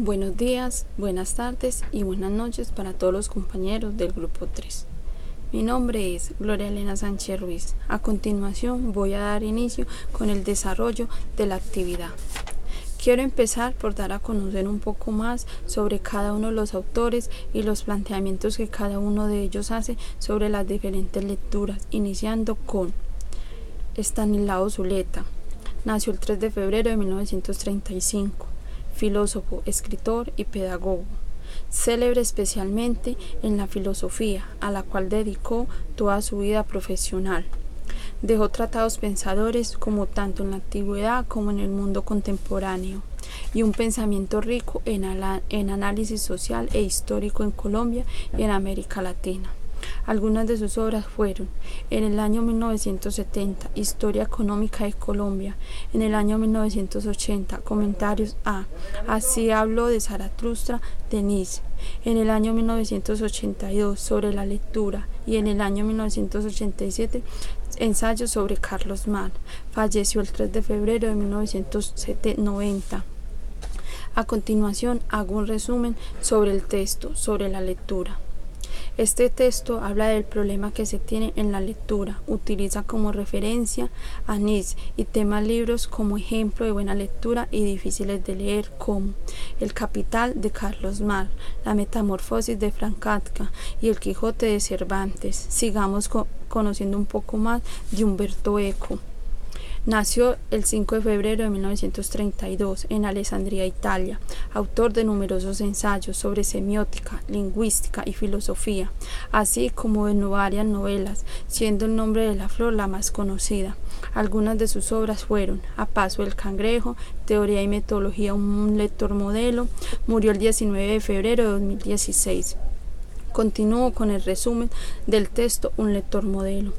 Buenos días, buenas tardes y buenas noches para todos los compañeros del grupo 3. Mi nombre es Gloria Elena Sánchez Ruiz. A continuación voy a dar inicio con el desarrollo de la actividad. Quiero empezar por dar a conocer un poco más sobre cada uno de los autores y los planteamientos que cada uno de ellos hace sobre las diferentes lecturas, iniciando con Estanislao Zuleta. Nació el 3 de febrero de 1935. Filósofo, escritor y pedagogo, célebre especialmente en la filosofía, a la cual dedicó toda su vida profesional. Dejó tratados pensadores como tanto en la antigüedad como en el mundo contemporáneo, y un pensamiento rico en análisis social e histórico en Colombia y en América Latina. Algunas de sus obras fueron: en el año 1970, Historia Económica de Colombia; en el año 1980, Comentarios a Así habló de Zaratustra de Nietzsche; en el año 1982, Sobre la lectura; y en el año 1987, Ensayos sobre Carlos Marx. Falleció el 3 de febrero de 1990. A continuación, hago un resumen sobre el texto, sobre la lectura. Este texto habla del problema que se tiene en la lectura, utiliza como referencia a Nietzsche y toma libros como ejemplo de buena lectura y difíciles de leer, como El Capital de Carlos Marx, La Metamorfosis de Franz Kafka y El Quijote de Cervantes. Sigamos conociendo un poco más de Umberto Eco. Nació el 5 de febrero de 1932 en Alessandria, Italia, autor de numerosos ensayos sobre semiótica, lingüística y filosofía, así como de varias novelas, siendo El nombre de la flor la más conocida. Algunas de sus obras fueron A paso del cangrejo, Teoría y metodología, un lector modelo. Murió el 19 de febrero de 2016. Continúo con el resumen del texto Un lector modelo.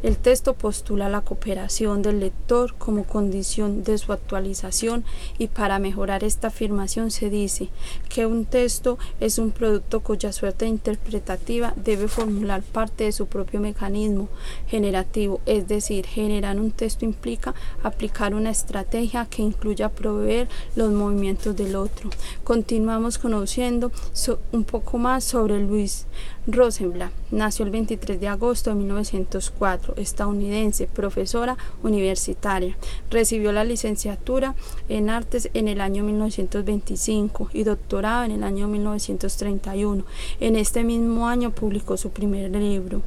El texto postula la cooperación del lector como condición de su actualización, y para mejorar esta afirmación se dice que un texto es un producto cuya suerte interpretativa debe formular parte de su propio mecanismo generativo, es decir, generar un texto implica aplicar una estrategia que incluya proveer los movimientos del otro. Continuamos conociendo un poco más sobre Louise Rosenblatt. Nació el 23 de agosto de 1904, estadounidense, profesora universitaria. Recibió la licenciatura en artes en el año 1925 y doctorado en el año 1931. En este mismo año publicó su primer libro.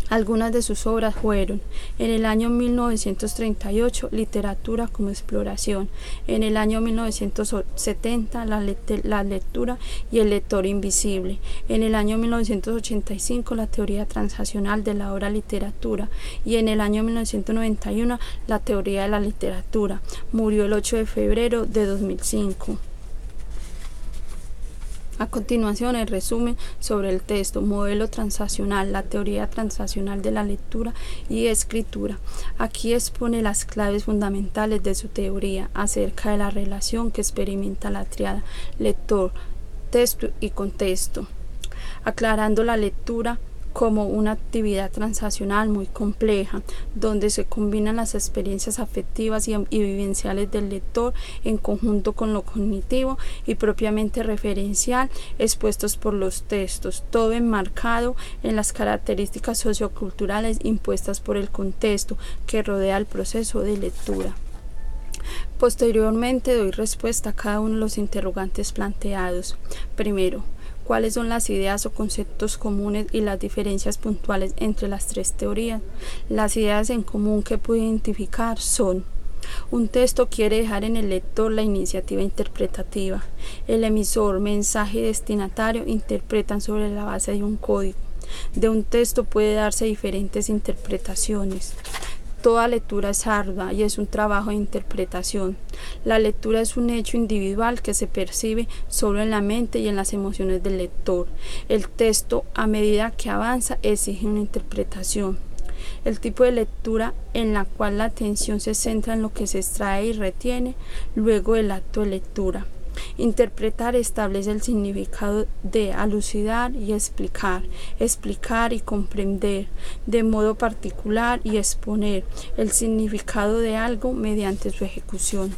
Algunas de sus obras fueron: en el año 1938, Literatura como exploración; en el año 1970, la lectura y el lector invisible; en el año 1985, la teoría transaccional de la obra literatura; y en el año 1991, la teoría de la literatura. Murió el 8 de febrero de 2005. A continuación, el resumen sobre el texto. Modelo transaccional, la teoría transaccional de la lectura y escritura. Aquí expone las claves fundamentales de su teoría acerca de la relación que experimenta la tríada lector, texto y contexto, aclarando la lectura como una actividad transaccional muy compleja, donde se combinan las experiencias afectivas y vivenciales del lector en conjunto con lo cognitivo y propiamente referencial expuestos por los textos, todo enmarcado en las características socioculturales impuestas por el contexto que rodea el proceso de lectura. Posteriormente doy respuesta a cada uno de los interrogantes planteados. Primero, ¿cuáles son las ideas o conceptos comunes y las diferencias puntuales entre las tres teorías? Las ideas en común que puedo identificar son: un texto quiere dejar en el lector la iniciativa interpretativa. El emisor, mensaje y destinatario interpretan sobre la base de un código. De un texto puede darse diferentes interpretaciones. Toda lectura es ardua y es un trabajo de interpretación. La lectura es un hecho individual que se percibe solo en la mente y en las emociones del lector. El texto, a medida que avanza, exige una interpretación. El tipo de lectura en la cual la atención se centra en lo que se extrae y retiene luego del acto de lectura. Interpretar establece el significado de elucidar y explicar y comprender de modo particular y exponer el significado de algo mediante su ejecución.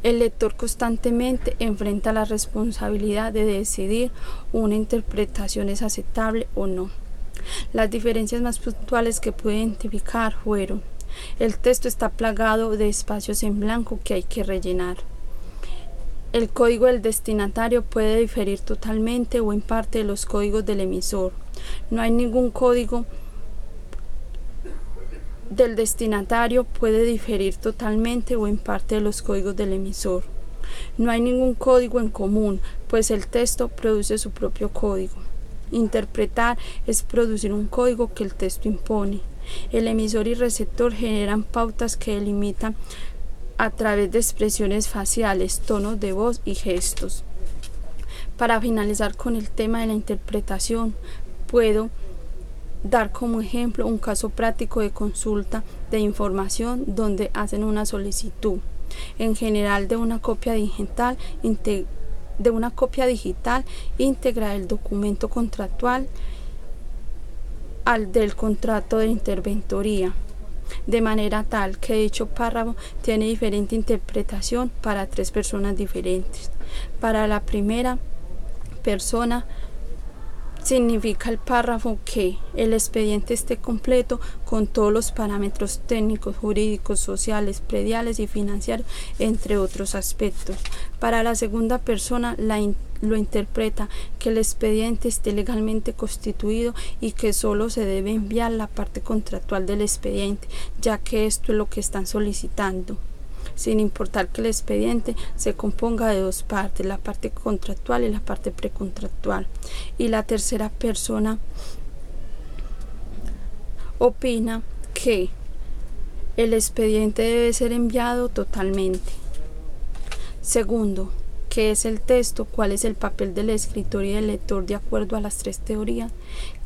El lector constantemente enfrenta la responsabilidad de decidir una interpretación es aceptable o no. Las diferencias más puntuales que pude identificar fueron: el texto está plagado de espacios en blanco que hay que rellenar. El código del destinatario puede diferir totalmente o en parte de los códigos del emisor. No hay ningún código del destinatario puede diferir totalmente o en parte de los códigos del emisor. No hay ningún código en común, pues el texto produce su propio código. Interpretar es producir un código que el texto impone. El emisor y receptor generan pautas que delimitan a través de expresiones faciales, tonos de voz y gestos. Para finalizar con el tema de la interpretación, puedo dar como ejemplo un caso práctico de consulta de información donde hacen una solicitud, en general de una copia digital íntegra del documento contractual al del contrato de interventoría, de manera tal que dicho párrafo tiene diferente interpretación para 3 personas diferentes. Para la primera persona, significa el párrafo que el expediente esté completo con todos los parámetros técnicos, jurídicos, sociales, prediales y financieros, entre otros aspectos. Para la segunda persona lo interpreta que el expediente esté legalmente constituido y que solo se debe enviar la parte contractual del expediente, ya que esto es lo que están solicitando, sin importar que el expediente se componga de 2 partes, la parte contractual y la parte precontractual. Y la tercera persona opina que el expediente debe ser enviado totalmente. Segundo, ¿qué es el texto? ¿Cuál es el papel del escritor y del lector de acuerdo a las 3 teorías?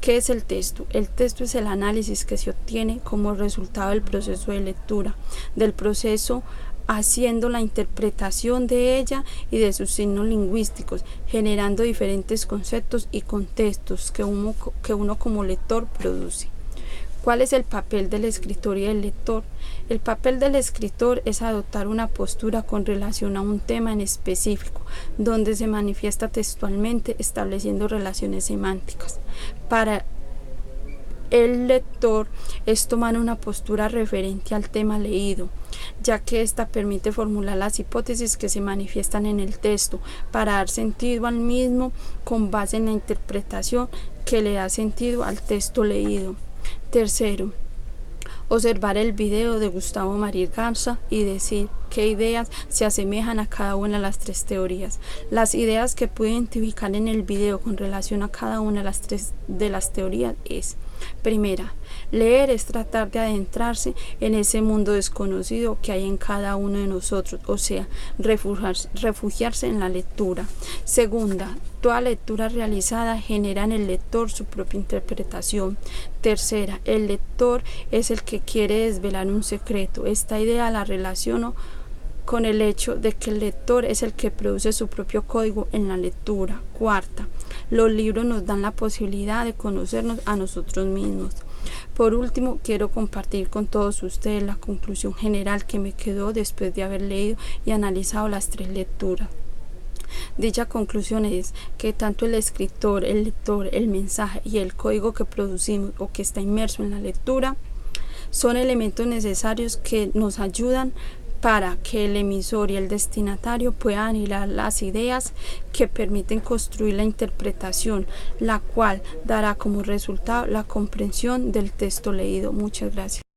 ¿Qué es el texto? El texto es el análisis que se obtiene como resultado del proceso de lectura, del proceso haciendo la interpretación de ella y de sus signos lingüísticos, generando diferentes conceptos y contextos que uno como lector produce. ¿Cuál es el papel del escritor y del lector? El papel del escritor es adoptar una postura con relación a un tema en específico, donde se manifiesta textualmente, estableciendo relaciones semánticas. Para el lector es tomar una postura referente al tema leído, ya que ésta permite formular las hipótesis que se manifiestan en el texto para dar sentido al mismo con base en la interpretación que le da sentido al texto leído. Tercero, observar el video de Gustavo Marín Garza y decir qué ideas se asemejan a cada una de las 3 teorías. Las ideas que pude identificar en el video con relación a cada una de las 3 de las teorías es: primera, leer es tratar de adentrarse en ese mundo desconocido que hay en cada uno de nosotros, o sea, refugiarse en la lectura. Segunda, toda lectura realizada genera en el lector su propia interpretación. Tercera, el lector es el que quiere desvelar un secreto. Esta idea la relaciono con el hecho de que el lector es el que produce su propio código en la lectura. Cuarta, los libros nos dan la posibilidad de conocernos a nosotros mismos. Por último, quiero compartir con todos ustedes la conclusión general que me quedó después de haber leído y analizado las 3 lecturas. Dicha conclusión es que tanto el escritor, el lector, el mensaje y el código que producimos o que está inmerso en la lectura son elementos necesarios que nos ayudan para que el emisor y el destinatario puedan hilar las ideas que permiten construir la interpretación, la cual dará como resultado la comprensión del texto leído. Muchas gracias.